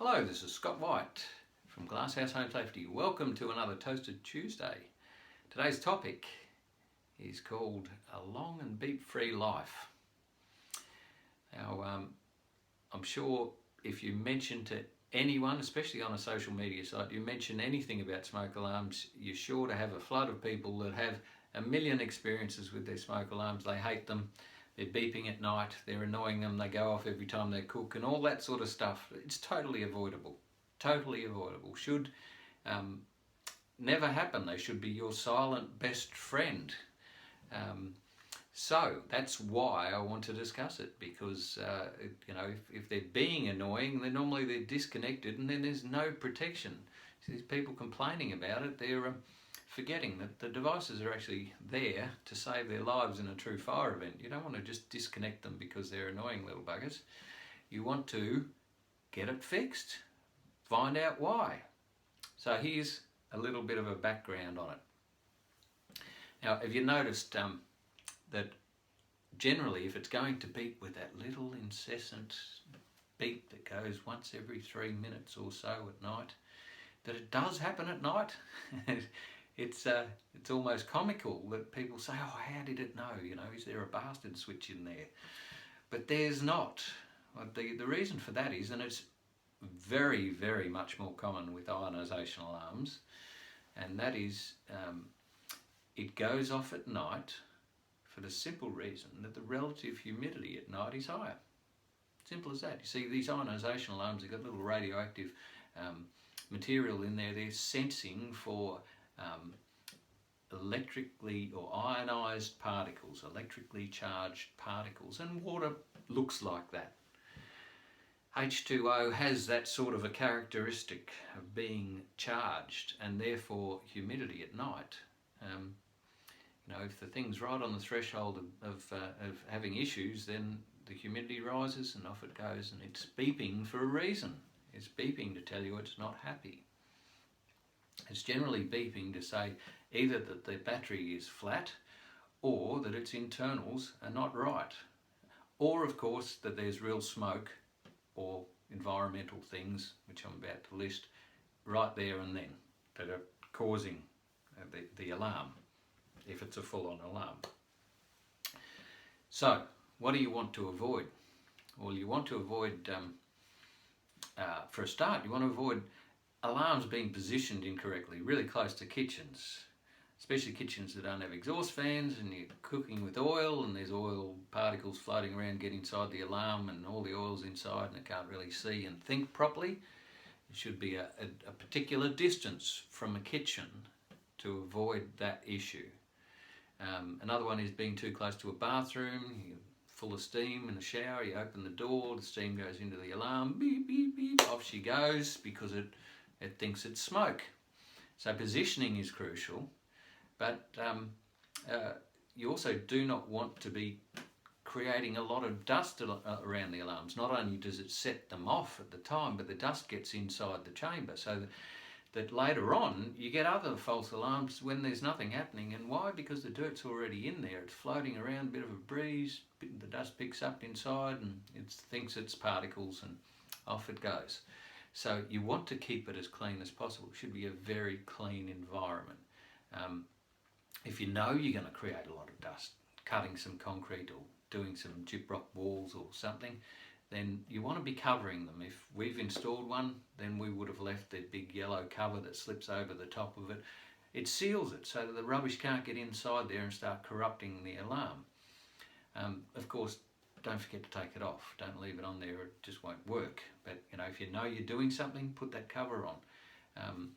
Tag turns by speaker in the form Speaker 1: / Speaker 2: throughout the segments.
Speaker 1: Hello, this is Scott White from Glasshouse Home Safety. Welcome to another Toasted Tuesday. Today's topic is called A Long and Beep-Free Life. Now, I'm sure if you mention to anyone, especially on a social media site, you mention anything about smoke alarms, you're sure to have a flood of people that have a million experiences with their smoke alarms. They hate them. They're beeping at night, they're annoying them, they go off every time they cook and all that sort of stuff. It's totally avoidable, totally avoidable. Should never happen. They should be your silent best friend. So that's why I want to discuss it, because if they're being annoying, then normally they're disconnected and then there's no protection. So these people complaining about it, they're forgetting that the devices are actually there to save their lives in a true fire event. You don't want to just disconnect them because they're annoying little buggers. You want to get it fixed, find out why. So here's a little bit of a background on it. Now, have you noticed that generally if it's going to beep with that little incessant beep that goes once every 3 minutes or so at night, that it does happen at night? It's almost comical that people say, oh, how did it know? Is there a bastard switch in there? But there's not. The reason for that is, and it's very, very much more common with ionisation alarms, and that is it goes off at night for the simple reason that the relative humidity at night is higher. Simple as that. You see, these ionisation alarms have got little radioactive material in there. They're sensing for electrically or ionised particles, electrically charged particles, and water looks like that. H2O has that sort of a characteristic of being charged, and therefore humidity at night. If the thing's right on the threshold of having issues, then the humidity rises and off it goes, and it's beeping for a reason. It's beeping to tell you it's not happy. It's generally beeping to say either that the battery is flat or that its internals are not right, or of course that there's real smoke or environmental things, which I'm about to list, right there and then, that are causing the alarm, if it's a full-on alarm. So what do you want to avoid? Well, you want to avoid, for a start, you want to avoid alarms being positioned incorrectly, really close to kitchens, especially kitchens that don't have exhaust fans, and you're cooking with oil and there's oil particles floating around, get inside the alarm and all the oil's inside and it can't really see and think properly. It should be a particular distance from a kitchen to avoid that issue. Another one is being too close to a bathroom. You're full of steam in the shower, you open the door, the steam goes into the alarm, beep, beep, beep, off she goes because it thinks it's smoke. So positioning is crucial, but you also do not want to be creating a lot of dust around the alarms. Not only does it set them off at the time, but the dust gets inside the chamber, so that later on you get other false alarms when there's nothing happening. And why? Because the dirt's already in there, it's floating around, a bit of a breeze, the dust picks up inside and it thinks it's particles and off it goes. So you want to keep it as clean as possible. It should be a very clean environment. If you know you're going to create a lot of dust, cutting some concrete or doing some gyprock walls or something, then you want to be covering them. If we've installed one, then we would have left the big yellow cover that slips over the top of it. It seals it so that the rubbish can't get inside there and start corrupting the alarm. Of course, don't forget to take it off. Don't leave it on there, it just won't work. But if you know you're doing something, put that cover on.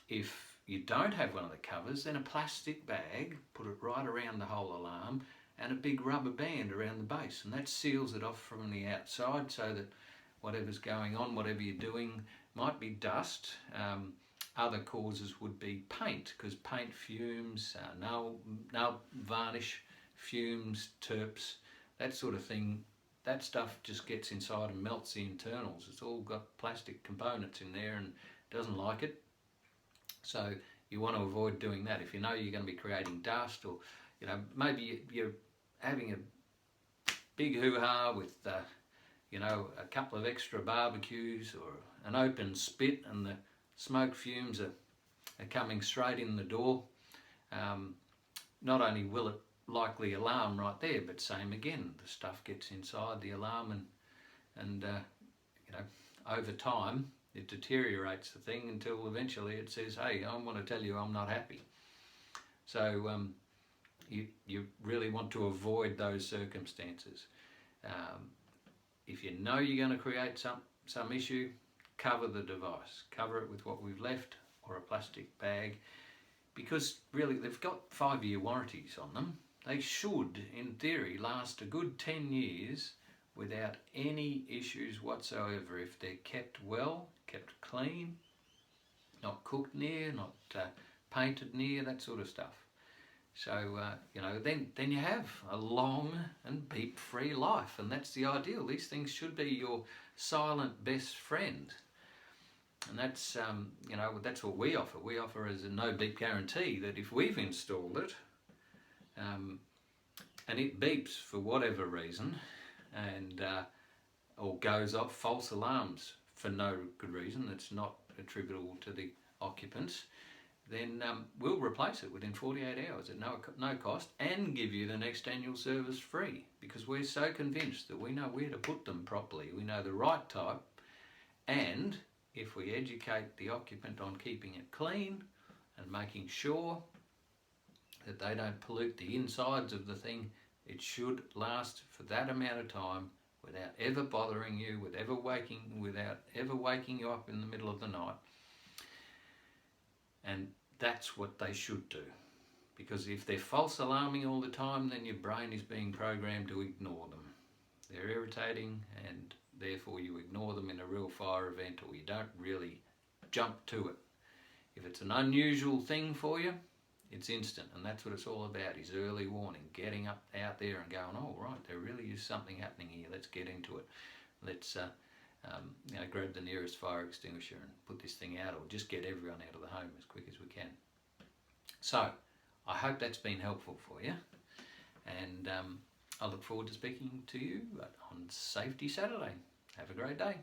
Speaker 1: If you don't have one of the covers, then a plastic bag, put it right around the whole alarm, and a big rubber band around the base, and that seals it off from the outside so that whatever's going on, whatever you're doing, might be dust. Other causes would be paint, because paint fumes, nail varnish fumes, terps, that sort of thing. That stuff just gets inside and melts the internals. It's all got plastic components in there and doesn't like it. So you want to avoid doing that. If you know you're going to be creating dust, or maybe you're having a big hoo-ha with a couple of extra barbecues or an open spit and the smoke fumes are coming straight in the door, not only will it likely alarm right there, but same again, the stuff gets inside the alarm and you know, over time it deteriorates the thing until eventually it says, hey, I want to tell you I'm not happy. So you really want to avoid those circumstances. If you know you're going to create some issue, cover the device. Cover it with what we've left or a plastic bag, because really they've got 5-year warranties on them. They should, in theory, last a good 10 years without any issues whatsoever if they're kept well, kept clean, not cooked near, not painted near, that sort of stuff. So, you know, then you have a long and beep-free life, and that's the ideal. These things should be your silent best friend. And that's, you know, that's what we offer. We offer as a no beep guarantee that if we've installed it, and it beeps for whatever reason, and or goes off false alarms for no good reason that's not attributable to the occupants, then we'll replace it within 48 hours at no cost and give you the next annual service free, because we're so convinced that we know where to put them properly. We know the right type, and if we educate the occupant on keeping it clean and making sure that they don't pollute the insides of the thing, it should last for that amount of time without ever bothering you, without ever waking you up in the middle of the night. And that's what they should do. Because if they're false alarming all the time, then your brain is being programmed to ignore them. They're irritating, and therefore you ignore them in a real fire event, or you don't really jump to it. If it's an unusual thing for you, it's instant, and that's what it's all about, is early warning, getting out there and going, oh right, there really is something happening here, let's get into it. Let's you know, grab the nearest fire extinguisher and put this thing out, or just get everyone out of the home as quick as we can. So, I hope that's been helpful for you, and I look forward to speaking to you on Safety Saturday. Have a great day.